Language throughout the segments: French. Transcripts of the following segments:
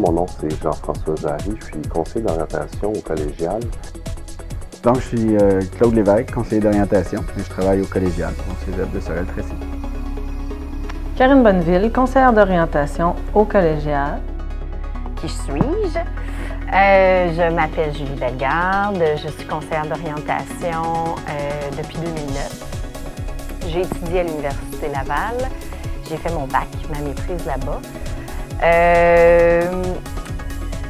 mon nom c'est Jean-François Jarry, je suis conseiller d'orientation au collégial. Donc, je suis Claude Lévesque, conseiller d'orientation, et je travaille au collégial, au cégep de Sorel-Tracy. Karine Bonneville, conseillère d'orientation au collégial. Qui suis-je? Je m'appelle Julie Bellegarde, je suis conseillère d'orientation depuis 2009. J'ai étudié à l'Université Laval, j'ai fait mon bac, ma maîtrise là-bas.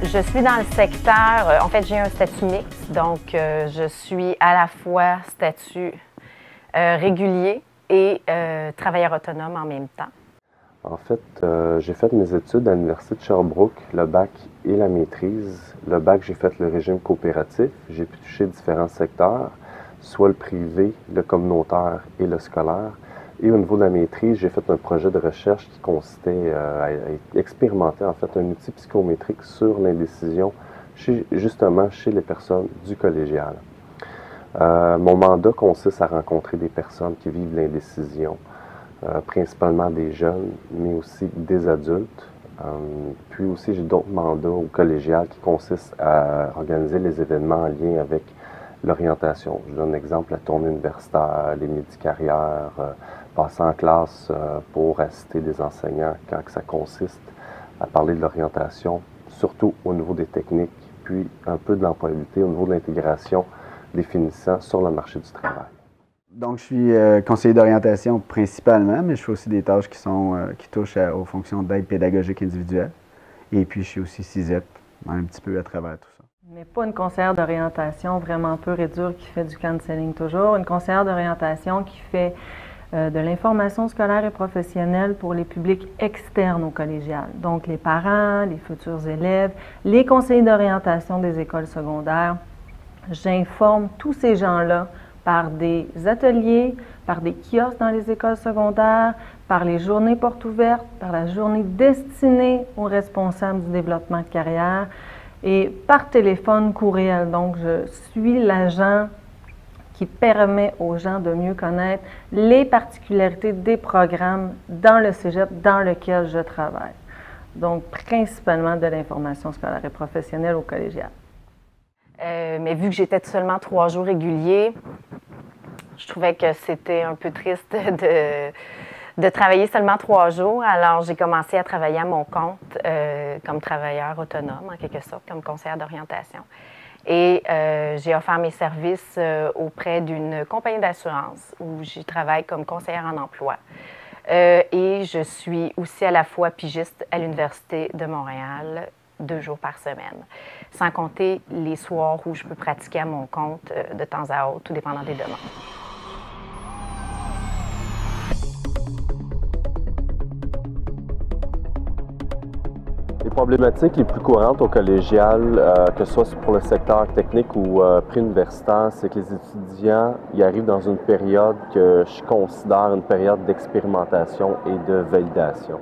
Je suis dans le secteur, en fait j'ai un statut mixte, donc je suis à la fois statut régulier et travailleur autonome en même temps. En fait, j'ai fait mes études à l'Université de Sherbrooke, le bac et la maîtrise. Le bac, j'ai fait le régime coopératif. J'ai pu toucher différents secteurs, soit le privé, le communautaire et le scolaire. Et au niveau de la maîtrise, j'ai fait un projet de recherche qui consistait à expérimenter en fait un outil psychométrique sur l'indécision, justement chez les personnes du collégial. Mon mandat consiste à rencontrer des personnes qui vivent l'indécision, principalement des jeunes, mais aussi des adultes. Puis aussi, j'ai d'autres mandats au collégial qui consistent à organiser les événements en lien avec l'orientation. Je donne un exemple, la tournée universitaire, les midi-carrières, passer en classe pour assister des enseignants quand ça consiste à parler de l'orientation, surtout au niveau des techniques, puis un peu de l'employabilité, au niveau de l'intégration des finissants sur le marché du travail. Donc, je suis conseiller d'orientation principalement, mais je fais aussi des tâches qui touchent aux fonctions d'aide pédagogique individuelle. Et puis, je suis aussi CISEP, un petit peu à travers tout ça. Mais pas une conseillère d'orientation vraiment pure et dure qui fait du counseling toujours. Une conseillère d'orientation qui fait de l'information scolaire et professionnelle pour les publics externes au collégial. Donc, les parents, les futurs élèves, les conseillers d'orientation des écoles secondaires. J'informe tous ces gens-là par des ateliers, par des kiosques dans les écoles secondaires, par les journées portes ouvertes, par la journée destinée aux responsables du développement de carrière et par téléphone, courriel. Donc, je suis l'agent qui permet aux gens de mieux connaître les particularités des programmes dans le cégep dans lequel je travaille. Donc, principalement de l'information scolaire et professionnelle au collégial. Mais vu que j'étais seulement 3 jours réguliers, je trouvais que c'était un peu triste de travailler seulement 3 jours. Alors, j'ai commencé à travailler à mon compte comme travailleur autonome, en quelque sorte, comme conseillère d'orientation. Et j'ai offert mes services auprès d'une compagnie d'assurance où j'y travaille comme conseillère en emploi. Et je suis aussi à la fois pigiste à l'Université de Montréal, 2 jours par semaine, sans compter les soirs où je peux pratiquer à mon compte de temps à autre, tout dépendant des demandes. Les problématiques les plus courantes au collégial, que ce soit pour le secteur technique ou préuniversitaire, c'est que les étudiants y arrivent dans une période que je considère une période d'expérimentation et de validation.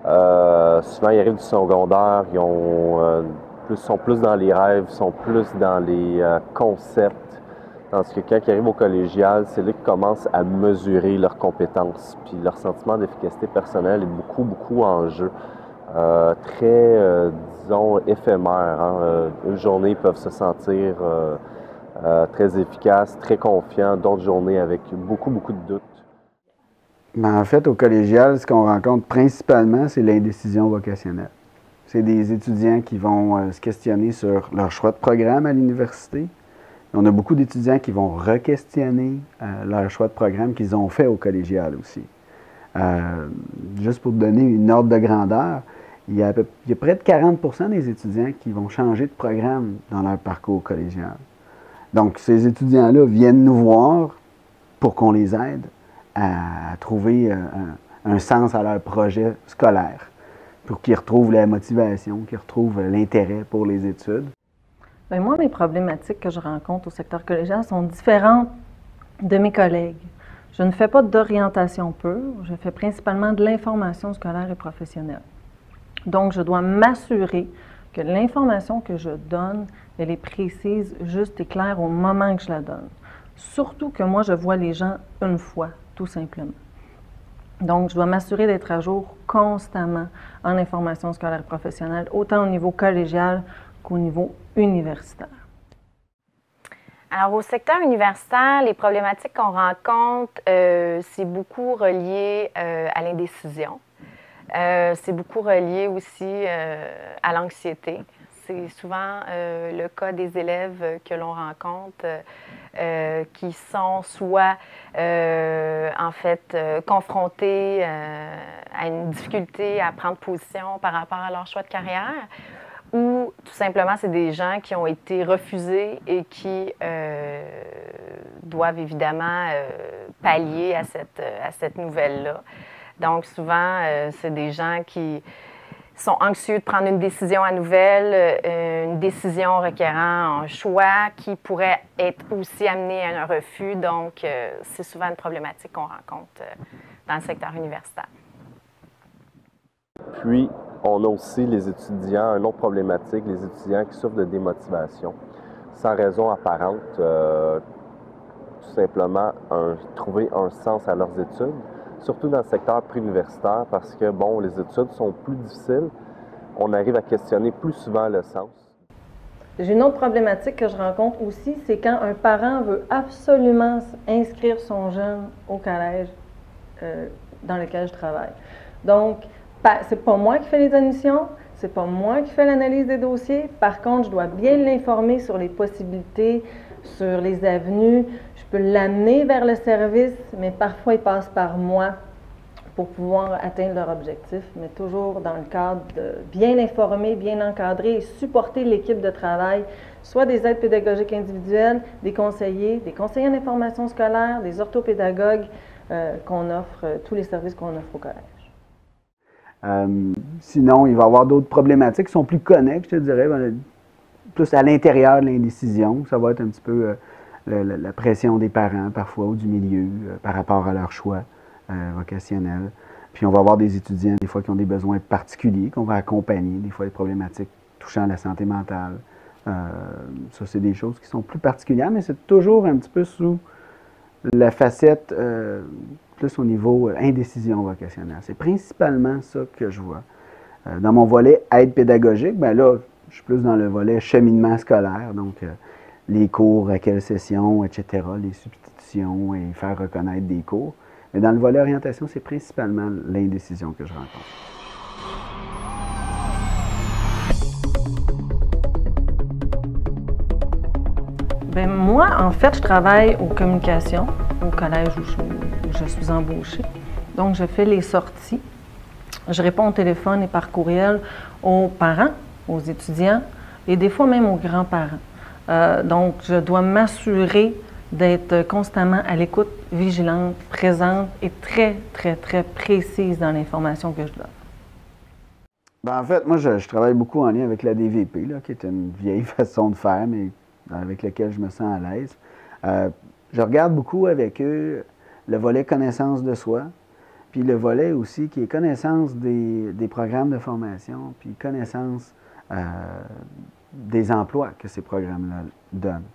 Souvent, ils arrivent du secondaire, ils sont plus dans les rêves, sont plus dans les concepts, tandis que quand ils arrivent au collégial, c'est là qu'ils commencent à mesurer leurs compétences, puis leur sentiment d'efficacité personnelle est beaucoup en jeu. Disons, éphémère. Hein? Une journée, ils peuvent se sentir très efficaces, très confiants, d'autres journées avec beaucoup de doutes. En fait, au collégial, ce qu'on rencontre principalement, c'est l'indécision vocationnelle. C'est des étudiants qui vont se questionner sur leur choix de programme à l'université. On a beaucoup d'étudiants qui vont re-questionner leur choix de programme qu'ils ont fait au collégial aussi. Juste pour donner une ordre de grandeur, il y a près de 40% des étudiants qui vont changer de programme dans leur parcours collégial. Donc, ces étudiants-là viennent nous voir pour qu'on les aide à trouver un sens à leur projet scolaire, pour qu'ils retrouvent la motivation, qu'ils retrouvent l'intérêt pour les études. Bien, moi, mes problématiques que je rencontre au secteur collégial sont différentes de mes collègues. Je ne fais pas d'orientation pure, je fais principalement de l'information scolaire et professionnelle. Donc, je dois m'assurer que l'information que je donne, elle est précise, juste et claire au moment que je la donne. Surtout que moi, je vois les gens une fois, tout simplement. Donc, je dois m'assurer d'être à jour constamment en information scolaire professionnelle, autant au niveau collégial qu'au niveau universitaire. Alors, au secteur universitaire, les problématiques qu'on rencontre, c'est beaucoup relié à l'indécision. C'est beaucoup relié aussi à l'anxiété. C'est souvent le cas des élèves que l'on rencontre qui sont soit en fait confrontés à une difficulté à prendre position par rapport à leur choix de carrière, ou tout simplement c'est des gens qui ont été refusés et qui doivent évidemment pallier à cette nouvelle-là. Donc souvent, c'est des gens qui sont anxieux de prendre une décision à nouvelle, une décision requérant un choix qui pourrait être aussi amené à un refus. Donc, c'est souvent une problématique qu'on rencontre dans le secteur universitaire. Puis, on a aussi les étudiants, une autre problématique, les étudiants qui souffrent de démotivation, sans raison apparente, tout simplement trouver un sens à leurs études. Surtout dans le secteur préuniversitaire, parce que, bon, les études sont plus difficiles, on arrive à questionner plus souvent le sens. J'ai une autre problématique que je rencontre aussi, c'est quand un parent veut absolument inscrire son jeune au collège dans lequel je travaille. Donc, c'est pas moi qui fais les admissions, c'est pas moi qui fais l'analyse des dossiers. Par contre, je dois bien l'informer sur les possibilités, sur les avenues. Je peux l'amener vers le service, mais parfois, ils passent par moi pour pouvoir atteindre leur objectif, mais toujours dans le cadre de bien informer, bien encadrer et supporter l'équipe de travail, soit des aides pédagogiques individuelles, des conseillers en information scolaire, des orthopédagogues qu'on offre, tous les services qu'on offre au collège. Sinon, il va y avoir d'autres problématiques qui sont plus connexes, je te dirais, plus à l'intérieur de l'indécision. Ça va être un petit peu la pression des parents parfois ou du milieu par rapport à leur choix vocationnel. Puis on va avoir des étudiants des fois qui ont des besoins particuliers qu'on va accompagner, des fois des problématiques touchant la santé mentale. Ça, c'est des choses qui sont plus particulières, mais c'est toujours un petit peu sous la facette plus au niveau indécision vocationnelle. C'est principalement ça que je vois. Dans mon volet aide pédagogique, bien là, je suis plus dans le volet cheminement scolaire, donc les cours, à quelle session, etc., les substitutions et faire reconnaître des cours. Mais dans le volet orientation, c'est principalement l'indécision que je rencontre. Bien, moi, en fait, je travaille aux communications, au collège où je suis embauchée. Donc, je fais les sorties. Je réponds au téléphone et par courriel aux parents, aux étudiants et des fois même aux grands-parents. Donc, je dois m'assurer d'être constamment à l'écoute, vigilante, présente et très, très, très précise dans l'information que je donne. Ben, en fait, moi, je travaille beaucoup en lien avec la DVP, là, qui est une vieille façon de faire, mais avec laquelle je me sens à l'aise. Je regarde beaucoup avec eux le volet connaissance de soi, puis le volet aussi qui est connaissance des programmes de formation, puis connaissance des emplois que ces programmes-là donnent.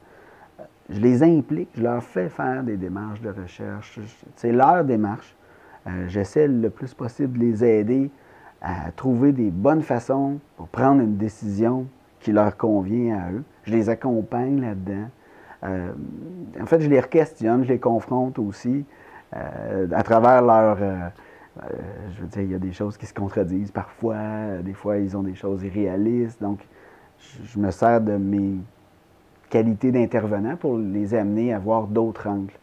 Je les implique, je leur fais faire des démarches de recherche. C'est leur démarche. J'essaie le plus possible de les aider à trouver des bonnes façons pour prendre une décision qui leur convient à eux. Je les accompagne là-dedans. En fait, je les questionne, je les confronte aussi à travers leur... je veux dire, il y a des choses qui se contredisent parfois. Des fois, ils ont des choses irréalistes. Donc, je me sers de mes qualités d'intervenant pour les amener à voir d'autres angles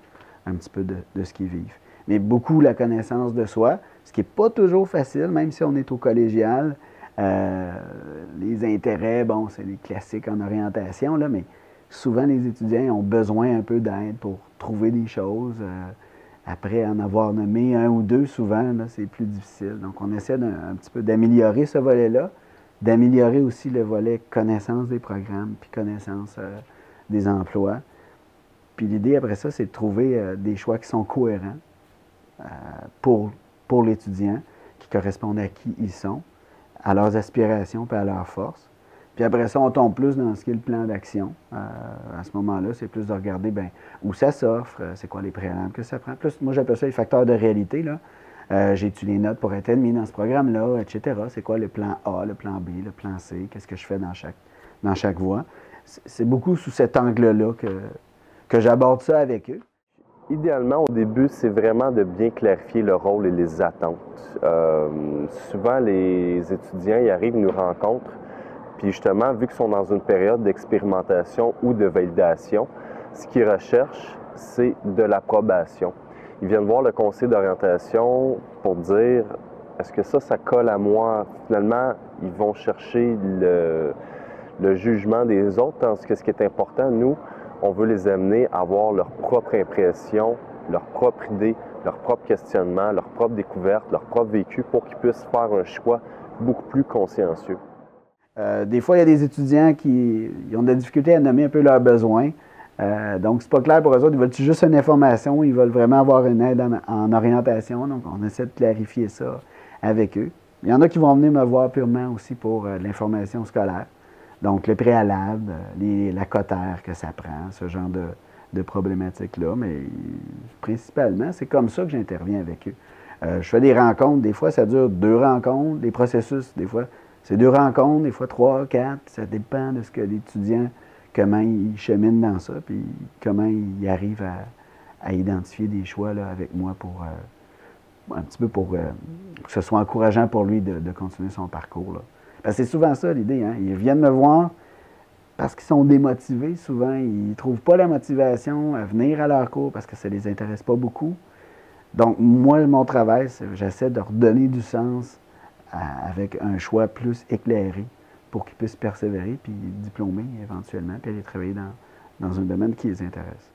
un petit peu de ce qu'ils vivent. Mais beaucoup la connaissance de soi, ce qui n'est pas toujours facile, même si on est au collégial. Les intérêts, bon, c'est les classiques en orientation, là, mais souvent les étudiants ont besoin un peu d'aide pour trouver des choses. Après en avoir nommé un ou deux, souvent, c'est plus difficile. Donc, on essaie un petit peu d'améliorer ce volet-là, d'améliorer aussi le volet connaissance des programmes, puis connaissance des emplois. Puis l'idée, après ça, c'est de trouver des choix qui sont cohérents pour l'étudiant, qui correspondent à qui ils sont, à leurs aspirations puis à leurs forces. Puis après ça, on tombe plus dans ce qui est le plan d'action. À ce moment-là, c'est plus de regarder bien où ça s'offre, c'est quoi les préalables que ça prend. Plus, moi, j'appelle ça les facteurs de réalité, là. J'ai-tu les notes pour être admis dans ce programme-là, etc. C'est quoi le plan A, le plan B, le plan C? Qu'est-ce que je fais dans chaque voie? C'est beaucoup sous cet angle-là que j'aborde ça avec eux. Idéalement, au début, c'est vraiment de bien clarifier le rôle et les attentes. Souvent, les étudiants y arrivent, nous rencontrent, puis justement, vu qu'ils sont dans une période d'expérimentation ou de validation, ce qu'ils recherchent, c'est de l'approbation. Ils viennent voir le conseil d'orientation pour dire « est-ce que ça colle à moi? » Finalement, ils vont chercher le jugement des autres, tandis que ce qui est important, nous, on veut les amener à avoir leur propre impression, leur propre idée, leur propre questionnement, leur propre découverte, leur propre vécu pour qu'ils puissent faire un choix beaucoup plus consciencieux. Des fois, il y a des étudiants qui ont de la difficulté à nommer un peu leurs besoins. Donc, c'est pas clair pour eux autres. Ils veulent juste une information, ils veulent vraiment avoir une aide en orientation. Donc, on essaie de clarifier ça avec eux. Il y en a qui vont venir me voir purement aussi pour l'information scolaire. Donc, le préalable, la cotère que ça prend, ce genre de problématiques-là. Mais principalement, c'est comme ça que j'interviens avec eux. Je fais des rencontres. Des fois, ça dure 2 rencontres. Des processus, des fois, c'est 2 rencontres. Des fois, 3, 4. Ça dépend de ce que l'étudiant, comment il chemine dans ça, puis comment il arrive à identifier des choix là, avec moi pour un petit peu pour que ce soit encourageant pour lui de continuer son parcours, là. Parce que c'est souvent ça l'idée, hein? Ils viennent me voir parce qu'ils sont démotivés. Souvent, ils ne trouvent pas la motivation à venir à leur cours parce que ça ne les intéresse pas beaucoup. Donc, moi, mon travail, c'est j'essaie de leur donner du sens avec un choix plus éclairé pour qu'ils puissent persévérer puis diplômer éventuellement, puis aller travailler dans un domaine qui les intéresse.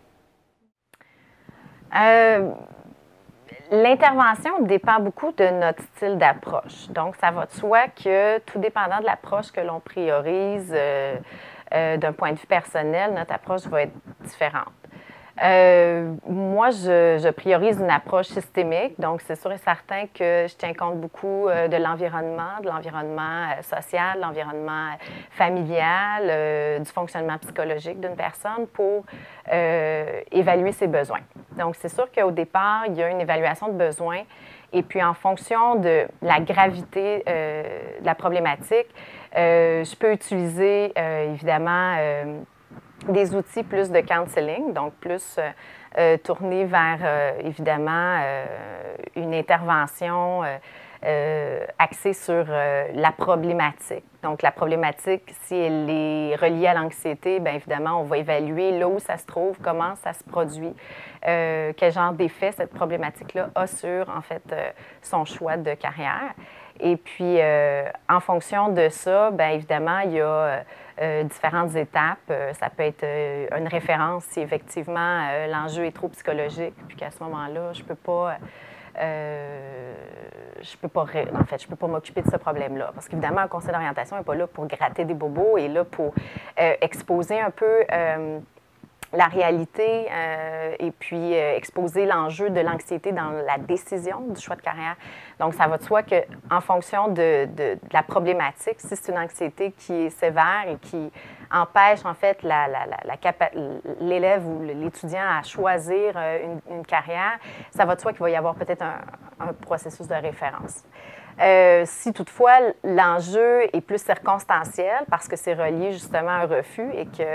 L'intervention dépend beaucoup de notre style d'approche. Donc, ça va de soi que, tout dépendant de l'approche que l'on priorise d'un point de vue personnel, notre approche va être différente. Moi, je priorise une approche systémique, donc c'est sûr et certain que je tiens compte beaucoup de l'environnement social, de l'environnement familial, du fonctionnement psychologique d'une personne pour évaluer ses besoins. Donc, c'est sûr qu'au départ, il y a une évaluation de besoins et puis en fonction de la gravité de la problématique, je peux utiliser évidemment des outils plus de counseling, donc plus tournés vers, évidemment, une intervention axée sur la problématique. Donc, la problématique, si elle est reliée à l'anxiété, bien évidemment, on va évaluer là où ça se trouve, comment ça se produit, quel genre d'effet cette problématique-là a sur, en fait, son choix de carrière. Et puis, en fonction de ça, bien évidemment, il y a différentes étapes. Ça peut être une référence si effectivement l'enjeu est trop psychologique, puis qu'à ce moment-là, je peux pas m'occuper de ce problème-là. Parce qu'évidemment, un conseil d'orientation n'est pas là pour gratter des bobos, il est là pour exposer un peu la réalité et puis exposer l'enjeu de l'anxiété dans la décision du choix de carrière. Donc, ça va de soi qu'en fonction de la problématique, si c'est une anxiété qui est sévère et qui empêche en fait l'élève ou l'étudiant à choisir une carrière, ça va de soi qu'il va y avoir peut-être un processus de référence. Si toutefois l'enjeu est plus circonstanciel parce que c'est relié justement à un refus et qu'il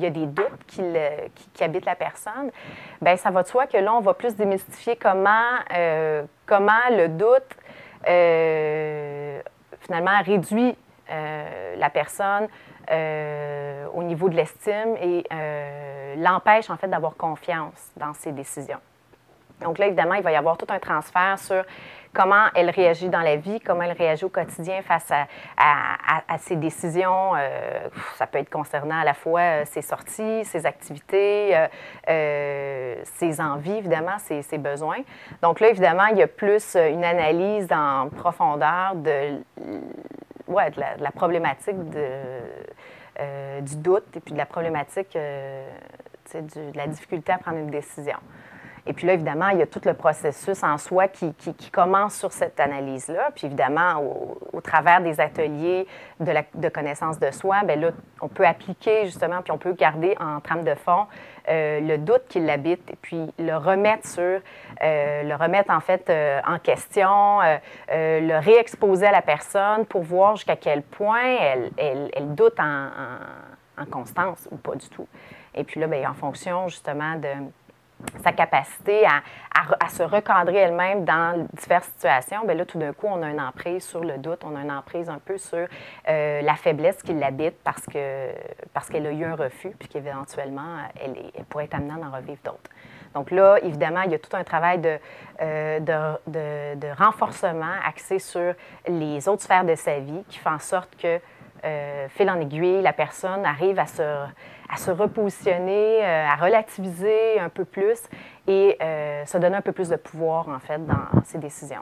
y a des doutes qui habitent la personne, bien, ça va de soi que là, on va plus démystifier comment le doute finalement réduit la personne au niveau de l'estime et l'empêche en fait d'avoir confiance dans ses décisions. Donc là, évidemment, il va y avoir tout un transfert sur comment elle réagit dans la vie, comment elle réagit au quotidien face à ses décisions. Ça peut être concernant à la fois ses sorties, ses activités, ses envies, évidemment, ses besoins. Donc là, évidemment, il y a plus une analyse en profondeur de la problématique du doute et puis de la problématique de la difficulté à prendre une décision. Et puis là, évidemment, il y a tout le processus en soi qui commence sur cette analyse-là. Puis évidemment, au travers des ateliers de connaissance de soi, bien là, on peut appliquer justement, puis on peut garder en trame de fond le doute qui l'habite et puis le remettre en fait en question, le réexposer à la personne pour voir jusqu'à quel point elle doute en constance ou pas du tout. Et puis là, bien, en fonction justement de sa capacité à se recadrer elle-même dans diverses situations, bien là, tout d'un coup, on a une emprise sur le doute, on a une emprise un peu sur la faiblesse qui l'habite parce qu'elle a eu un refus, puis qu'éventuellement, elle pourrait être amenée à en revivre d'autres. Donc là, évidemment, il y a tout un travail de renforcement axé sur les autres sphères de sa vie qui fait en sorte que, fil en aiguille, la personne arrive à se repositionner, à relativiser un peu plus et se donner un peu plus de pouvoir, en fait, dans ses décisions.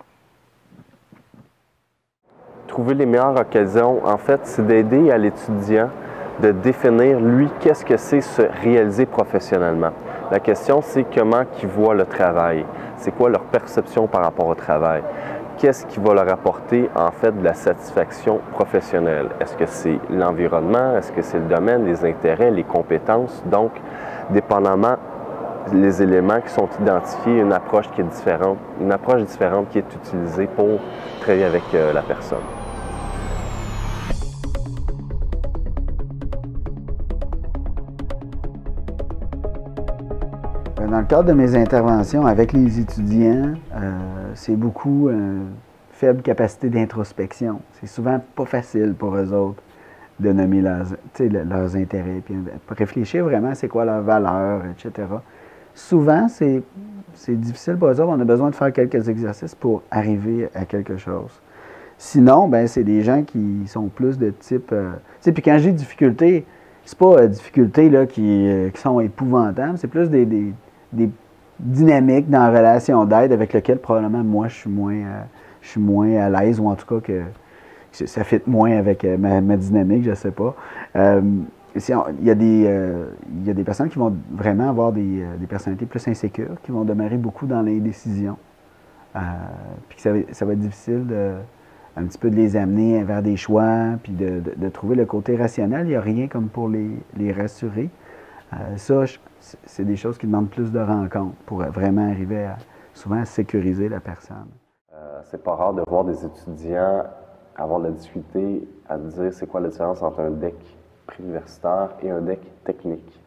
Trouver les meilleures occasions, en fait, c'est d'aider à l'étudiant de définir, lui, qu'est-ce que c'est se réaliser professionnellement. La question, c'est comment ils voient le travail. C'est quoi leur perception par rapport au travail. Qu'est-ce qui va leur apporter, en fait, de la satisfaction professionnelle? Est-ce que c'est l'environnement? Est-ce que c'est le domaine, les intérêts, les compétences? Donc, dépendamment des éléments qui sont identifiés, une approche qui est différente, une approche différente qui est utilisée pour travailler avec la personne. Dans le cadre de mes interventions avec les étudiants, c'est beaucoup faible capacité d'introspection. C'est souvent pas facile pour eux autres de nommer leurs intérêts, puis réfléchir vraiment c'est quoi leurs valeurs, etc. Souvent, c'est difficile pour eux autres. On a besoin de faire quelques exercices pour arriver à quelque chose. Sinon, ben c'est des gens qui sont plus de type... puis quand je dis difficulté, c'est pas difficultés là, qui sont épouvantables, c'est plus des dynamiques dans la relation d'aide avec lesquelles probablement moi je suis moins à l'aise, ou en tout cas que ça fit moins avec ma dynamique, je ne sais pas. Il y a des personnes qui vont vraiment avoir des personnalités plus insécures, qui vont demeurer beaucoup dans l'indécision. Puis que ça va être difficile un petit peu de les amener vers des choix, puis de trouver le côté rationnel. Il n'y a rien comme pour les rassurer. Ça, c'est des choses qui demandent plus de rencontres pour vraiment arriver souvent à sécuriser la personne. C'est pas rare de voir des étudiants avoir de la difficulté à dire c'est quoi la différence entre un DEC préuniversitaire et un DEC technique.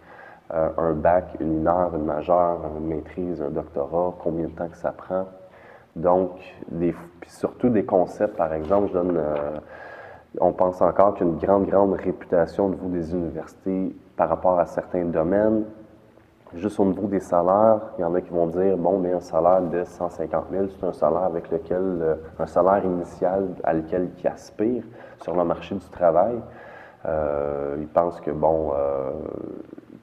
Un bac, une mineure, une majeure, une maîtrise, un doctorat, combien de temps que ça prend. Donc, puis surtout des concepts, par exemple, on pense encore qu'il y a une grande réputation au niveau des universités par rapport à certains domaines. Juste au niveau des salaires, il y en a qui vont dire, bon, mais un salaire de 150 000, c'est un salaire un salaire initial à lequel ils aspirent sur le marché du travail. Ils pensent que, bon,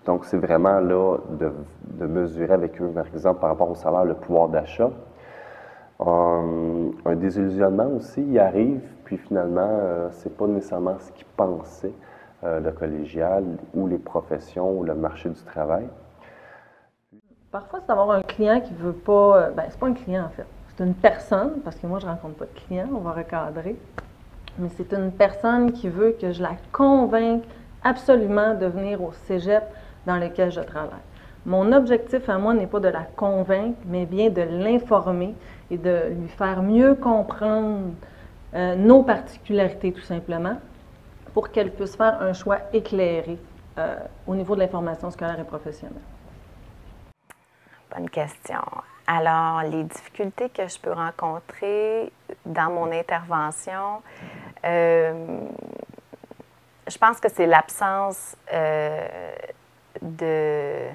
donc c'est vraiment là de mesurer avec eux, par exemple, par rapport au salaire, le pouvoir d'achat. Un désillusionnement aussi, il arrive, puis finalement, c'est pas nécessairement ce qu'ils pensaient, le collégial ou les professions ou le marché du travail. Parfois, c'est d'avoir un client qui veut pas... c'est pas un client, en fait. C'est une personne, parce que moi, je rencontre pas de clients, on va recadrer. Mais c'est une personne qui veut que je la convainque absolument de venir au cégep dans lequel je travaille. Mon objectif à moi n'est pas de la convaincre, mais bien de l'informer et de lui faire mieux comprendre nos particularités, tout simplement, pour qu'elle puisse faire un choix éclairé au niveau de l'information scolaire et professionnelle. Bonne question. Alors, les difficultés que je peux rencontrer dans mon intervention, je pense que c'est l'absence de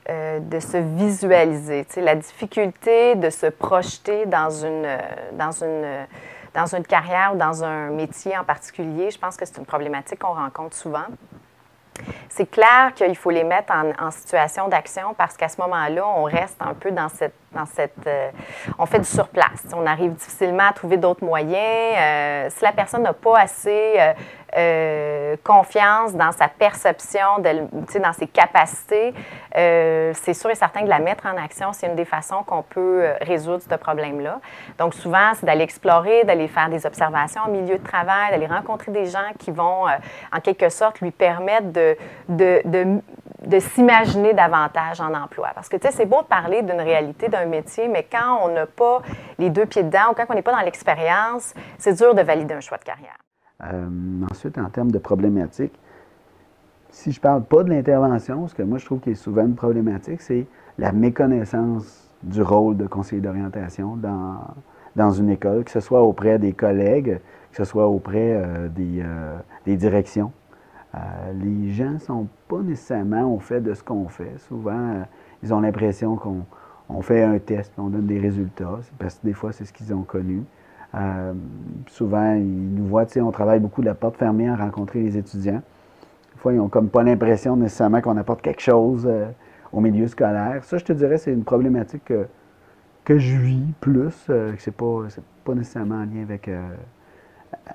se visualiser, tu sais, la difficulté de se projeter dans une carrière ou dans un métier en particulier. Je pense que c'est une problématique qu'on rencontre souvent. C'est clair qu'il faut les mettre en situation d'action parce qu'à ce moment-là, on reste un peu on fait du surplace. On arrive difficilement à trouver d'autres moyens. Si la personne n'a pas assez confiance dans sa perception, dans ses capacités, c'est sûr et certain que de la mettre en action, c'est une des façons qu'on peut résoudre ce problème-là. Donc, souvent, c'est d'aller explorer, d'aller faire des observations au milieu de travail, d'aller rencontrer des gens qui vont, en quelque sorte, lui permettre de s'imaginer davantage en emploi. Parce que, tu sais, c'est beau de parler d'une réalité, d'un métier, mais quand on n'a pas les deux pieds dedans ou quand on n'est pas dans l'expérience, c'est dur de valider un choix de carrière. Ensuite, en termes de problématiques, si je ne parle pas de l'intervention, ce que moi je trouve qui est souvent une problématique, c'est la méconnaissance du rôle de conseiller d'orientation dans une école, que ce soit auprès des collègues, que ce soit auprès des directions. Les gens ne sont pas nécessairement au fait de ce qu'on fait. Souvent, ils ont l'impression qu'on fait un test, on donne des résultats, parce que des fois, c'est ce qu'ils ont connu. Souvent, ils nous voient, tu sais, on travaille beaucoup de la porte fermée à rencontrer les étudiants. Des fois, ils n'ont comme pas l'impression nécessairement qu'on apporte quelque chose au milieu scolaire. Ça, je te dirais, c'est une problématique que je vis plus, que c'est pas nécessairement en lien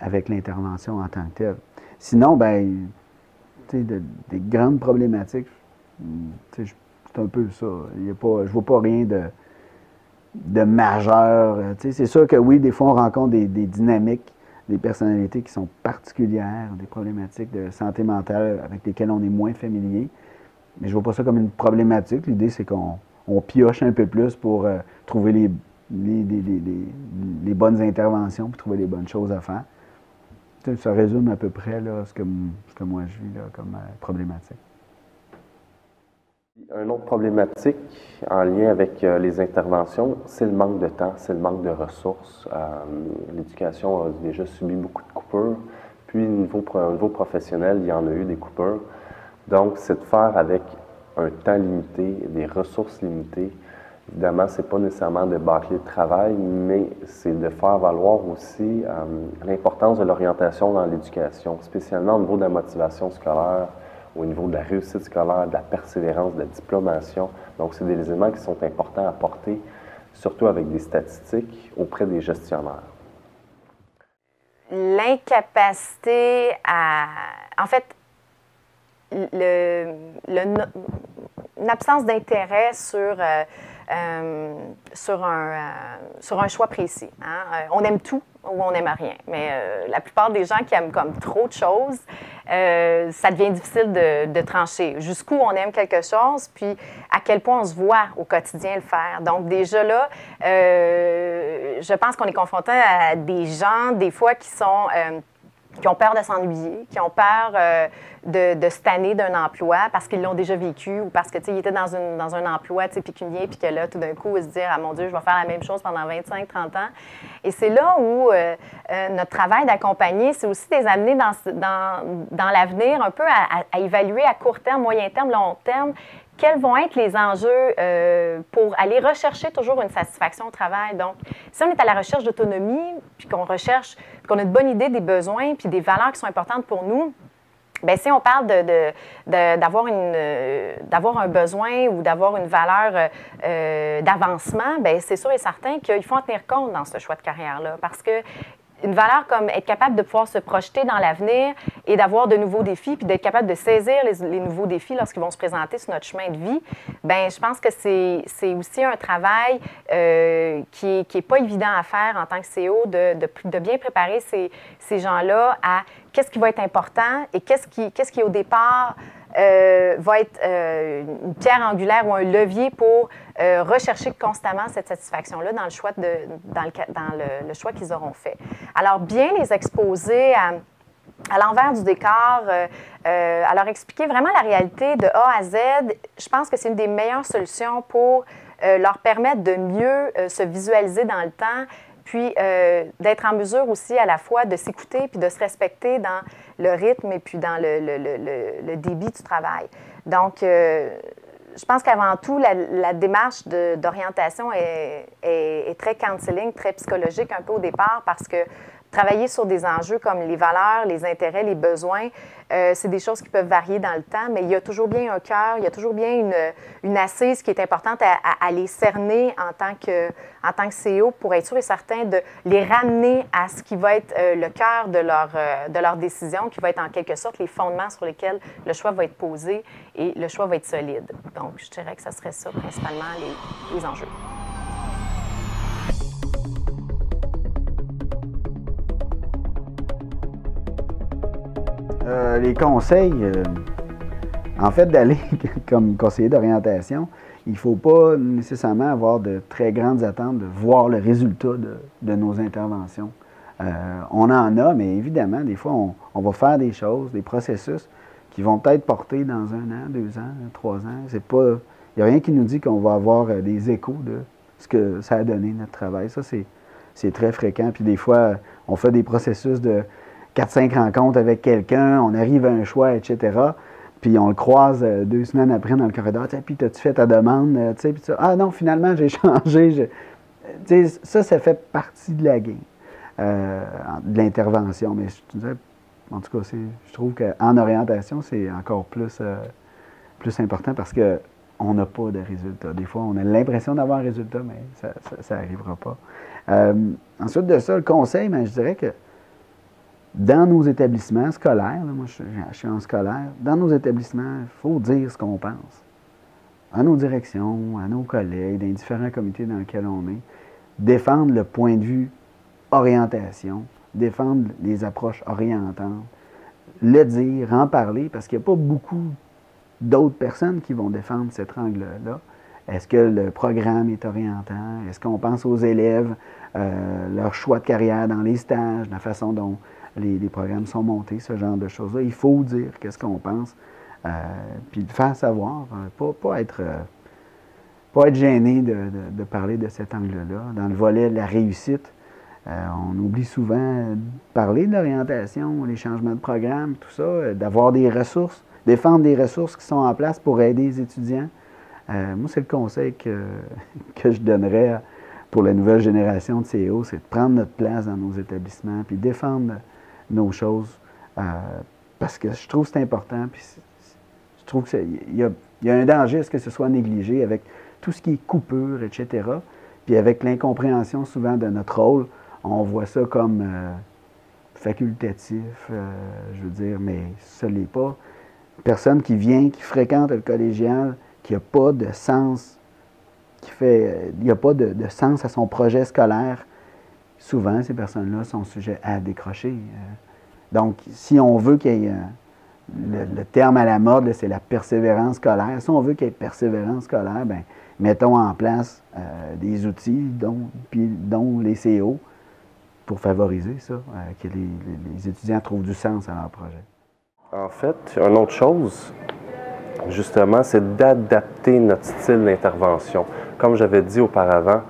avec l'intervention en tant que telle. Sinon, ben, tu sais, des grandes problématiques, tu sais, c'est un peu ça. Je ne vois pas rien de majeur. Tu sais, c'est sûr que oui, des fois, on rencontre des dynamiques, des personnalités qui sont particulières, des problématiques de santé mentale avec lesquelles on est moins familier. Mais je ne vois pas ça comme une problématique. L'idée, c'est qu'on pioche un peu plus pour trouver les bonnes interventions puis trouver les bonnes choses à faire. Tu sais, ça résume à peu près là, ce que moi je vis là, comme problématique. Une autre problématique en lien avec les interventions, c'est le manque de temps, c'est le manque de ressources. L'éducation a déjà subi beaucoup de coupures, puis au niveau professionnel, il y en a eu des coupures. Donc, c'est de faire avec un temps limité, des ressources limitées. Évidemment, ce n'est pas nécessairement de bâcler le travail, mais c'est de faire valoir aussi l'importance de l'orientation dans l'éducation, spécialement au niveau de la motivation scolaire, au niveau de la réussite scolaire, de la persévérance, de la diplomation. Donc, c'est des éléments qui sont importants à porter, surtout avec des statistiques auprès des gestionnaires. L'incapacité à... En fait, une absence d'intérêt sur un choix précis. Hein? On aime tout ou on n'aime rien. Mais la plupart des gens qui aiment comme trop de choses, ça devient difficile de trancher. Jusqu'où on aime quelque chose, puis à quel point on se voit au quotidien le faire. Donc déjà là, je pense qu'on est confronté à des gens, des fois, qui ont peur de s'ennuyer, qui ont peur de se tanner d'un emploi parce qu'ils l'ont déjà vécu ou parce qu'ils étaient dans un emploi pécunier puis que là, tout d'un coup, ils se disent « Ah mon Dieu, je vais faire la même chose pendant 25-30 ans ». Et c'est là où notre travail d'accompagner, c'est aussi de les amener dans l'avenir un peu à évaluer à court terme, moyen terme, long terme, quels vont être les enjeux pour aller rechercher toujours une satisfaction au travail. Donc, si on est à la recherche d'autonomie, puis qu'on recherche, puis qu'on a une bonne idée des besoins, puis des valeurs qui sont importantes pour nous, bien, si on parle d'avoir un besoin ou d'avoir une valeur d'avancement, bien, c'est sûr et certain qu'il faut en tenir compte dans ce choix de carrière-là, parce que une valeur comme être capable de pouvoir se projeter dans l'avenir et d'avoir de nouveaux défis, puis d'être capable de saisir les nouveaux défis lorsqu'ils vont se présenter sur notre chemin de vie, bien, je pense que c'est aussi un travail qui est pas évident à faire en tant que CEO, de bien préparer ces gens-là à qu'est-ce qui va être important et qu'est-ce qui au départ va être une pierre angulaire ou un levier pour rechercher constamment cette satisfaction-là dans le choix, le choix qu'ils auront fait. Alors, bien les exposer à l'envers du décor, à leur expliquer vraiment la réalité de A à Z, je pense que c'est une des meilleures solutions pour leur permettre de mieux se visualiser dans le temps, puis d'être en mesure aussi à la fois de s'écouter puis de se respecter dans le rythme et puis dans le débit du travail. Donc, je pense qu'avant tout, la démarche d'orientation est très counseling, très psychologique un peu au départ parce que travailler sur des enjeux comme les valeurs, les intérêts, les besoins, c'est des choses qui peuvent varier dans le temps, mais il y a toujours bien un cœur, il y a toujours bien une assise qui est importante à les cerner en tant que CEO pour être sûr et certain de les ramener à ce qui va être le cœur de leur décision, qui va être en quelque sorte les fondements sur lesquels le choix va être posé et le choix va être solide. Donc, je dirais que ce serait ça principalement les enjeux. Les conseils, en fait, d'aller comme conseiller d'orientation, il ne faut pas nécessairement avoir de très grandes attentes de voir le résultat de nos interventions. On en a, mais évidemment, des fois, on va faire des choses, des processus qui vont peut-être porter dans 1 an, 2 ans, 3 ans. Il n'y a rien qui nous dit qu'on va avoir des échos de ce que ça a donné, notre travail. Ça, c'est très fréquent. Puis des fois, on fait des processus de 4-5 rencontres avec quelqu'un, on arrive à un choix, etc. Puis on le croise 2 semaines après dans le corridor. Puis t'as-tu fait ta demande? Puis ah non, finalement, j'ai changé. Ça fait partie de la game, de l'intervention. Mais en tout cas, je trouve qu'en orientation, c'est encore plus important parce qu'on n'a pas de résultat. Des fois, on a l'impression d'avoir un résultat, mais ça n'arrivera pas. Ensuite de ça, le conseil, je dirais que dans nos établissements scolaires, là, moi je suis en scolaire, dans nos établissements, il faut dire ce qu'on pense. À nos directions, à nos collègues, dans les différents comités dans lesquels on est, défendre le point de vue orientation, défendre les approches orientantes, le dire, en parler, parce qu'il n'y a pas beaucoup d'autres personnes qui vont défendre cet angle-là. Est-ce que le programme est orientant? Est-ce qu'on pense aux élèves, leur choix de carrière dans les stages, la façon dont les programmes sont montés, ce genre de choses-là? Il faut dire qu'est-ce qu'on pense, puis le faire savoir, pas être gêné de parler de cet angle-là. Dans le volet de la réussite, on oublie souvent de parler de l'orientation, les changements de programme, tout ça, d'avoir des ressources, défendre des ressources qui sont en place pour aider les étudiants. Moi, c'est le conseil que je donnerais pour la nouvelle génération de CEO, c'est de prendre notre place dans nos établissements, puis défendre nos choses, parce que je trouve que c'est important, puis je trouve qu'il y a un danger à ce que ce soit négligé avec tout ce qui est coupure, etc. Puis avec l'incompréhension souvent de notre rôle, on voit ça comme facultatif, je veux dire, mais ça ne l'est pas. Personne qui vient, qui fréquente le collégial, qui n'a pas de sens, il n'y a pas de sens à son projet scolaire, souvent, ces personnes-là sont sujettes à décrocher. Donc, si on veut qu'il y ait le terme à la mode, c'est la persévérance scolaire. Si on veut qu'il y ait persévérance scolaire, bien, mettons en place des outils, dont les CO, pour favoriser ça, que les étudiants trouvent du sens à leur projet. En fait, une autre chose, justement, c'est d'adapter notre style d'intervention. Comme j'avais dit auparavant,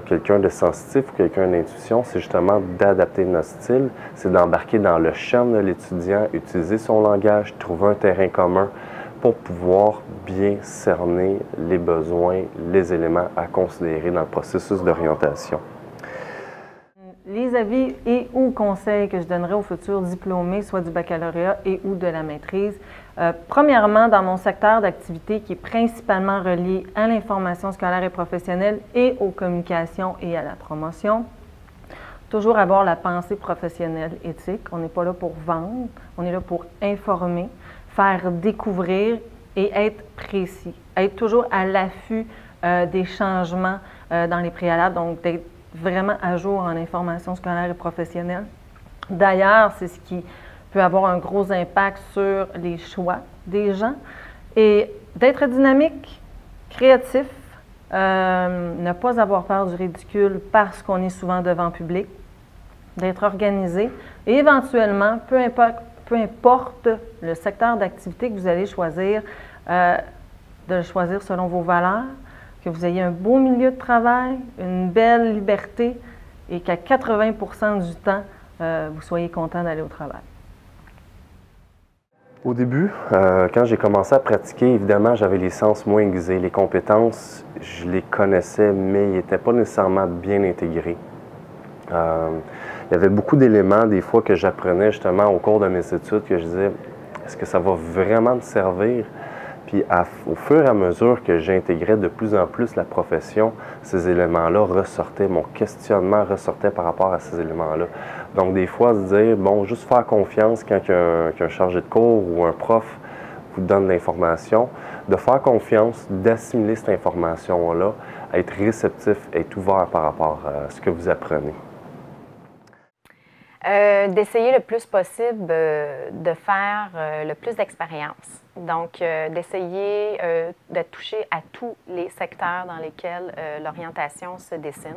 quelqu'un de sensitif ou quelqu'un d'intuition, c'est justement d'adapter notre style, c'est d'embarquer dans le champ de l'étudiant, utiliser son langage, trouver un terrain commun pour pouvoir bien cerner les besoins, les éléments à considérer dans le processus d'orientation. Les avis et ou conseils que je donnerais aux futurs diplômés, soit du baccalauréat et ou de la maîtrise. Premièrement, dans mon secteur d'activité qui est principalement relié à l'information scolaire et professionnelle et aux communications et à la promotion, toujours avoir la pensée professionnelle éthique. On n'est pas là pour vendre, on est là pour informer, faire découvrir et être précis. Être toujours à l'affût des changements dans les préalables, donc d'être vraiment à jour en information scolaire et professionnelle. D'ailleurs, c'est ce qui peut avoir un gros impact sur les choix des gens. Et d'être dynamique, créatif, ne pas avoir peur du ridicule parce qu'on est souvent devant public, d'être organisé et éventuellement, peu importe le secteur d'activité que vous allez choisir, de le choisir selon vos valeurs, que vous ayez un beau milieu de travail, une belle liberté et qu'à 80% du temps, vous soyez content d'aller au travail. Au début, quand j'ai commencé à pratiquer, évidemment, j'avais les sens moins aiguisés. Les compétences, je les connaissais, mais ils n'étaient pas nécessairement bien intégrés. il y avait beaucoup d'éléments, des fois, que j'apprenais justement au cours de mes études, que je disais, est-ce que ça va vraiment me servir? Puis au fur et à mesure que j'intégrais de plus en plus la profession, ces éléments-là ressortaient, mon questionnement ressortait par rapport à ces éléments-là. Donc des fois, se dire, bon, juste faire confiance quand qu'un chargé de cours ou un prof vous donne l'information, de faire confiance, d'assimiler cette information-là, être réceptif, être ouvert par rapport à ce que vous apprenez. D'essayer le plus possible de faire le plus d'expérience. Donc, d'essayer d'être touché à tous les secteurs dans lesquels l'orientation se dessine.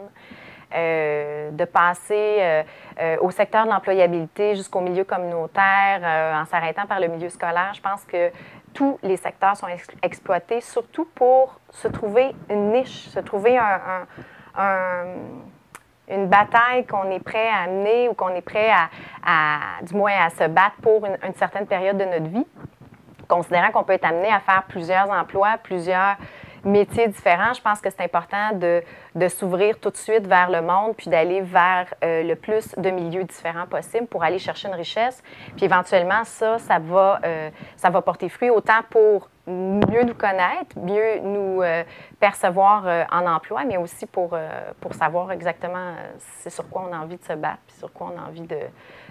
De passer au secteur de l'employabilité jusqu'au milieu communautaire, en s'arrêtant par le milieu scolaire. Je pense que tous les secteurs sont exploités, surtout pour se trouver une niche, se trouver une bataille qu'on est prêt à amener ou qu'on est prêt du moins à se battre pour une certaine période de notre vie, considérant qu'on peut être amené à faire plusieurs emplois, plusieurs métiers différents. Je pense que c'est important de s'ouvrir tout de suite vers le monde, puis d'aller vers le plus de milieux différents possible pour aller chercher une richesse. Puis éventuellement, ça va porter fruit autant pour mieux nous connaître, mieux nous percevoir en emploi, mais aussi pour savoir exactement c'est sur quoi on a envie de se battre, puis sur quoi on a envie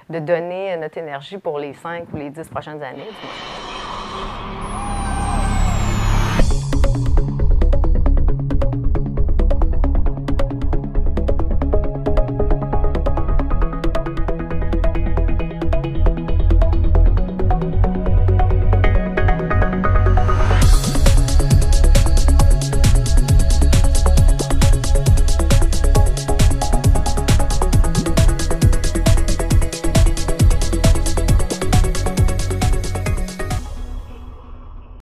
de donner notre énergie pour les 5 ou les 10 prochaines années.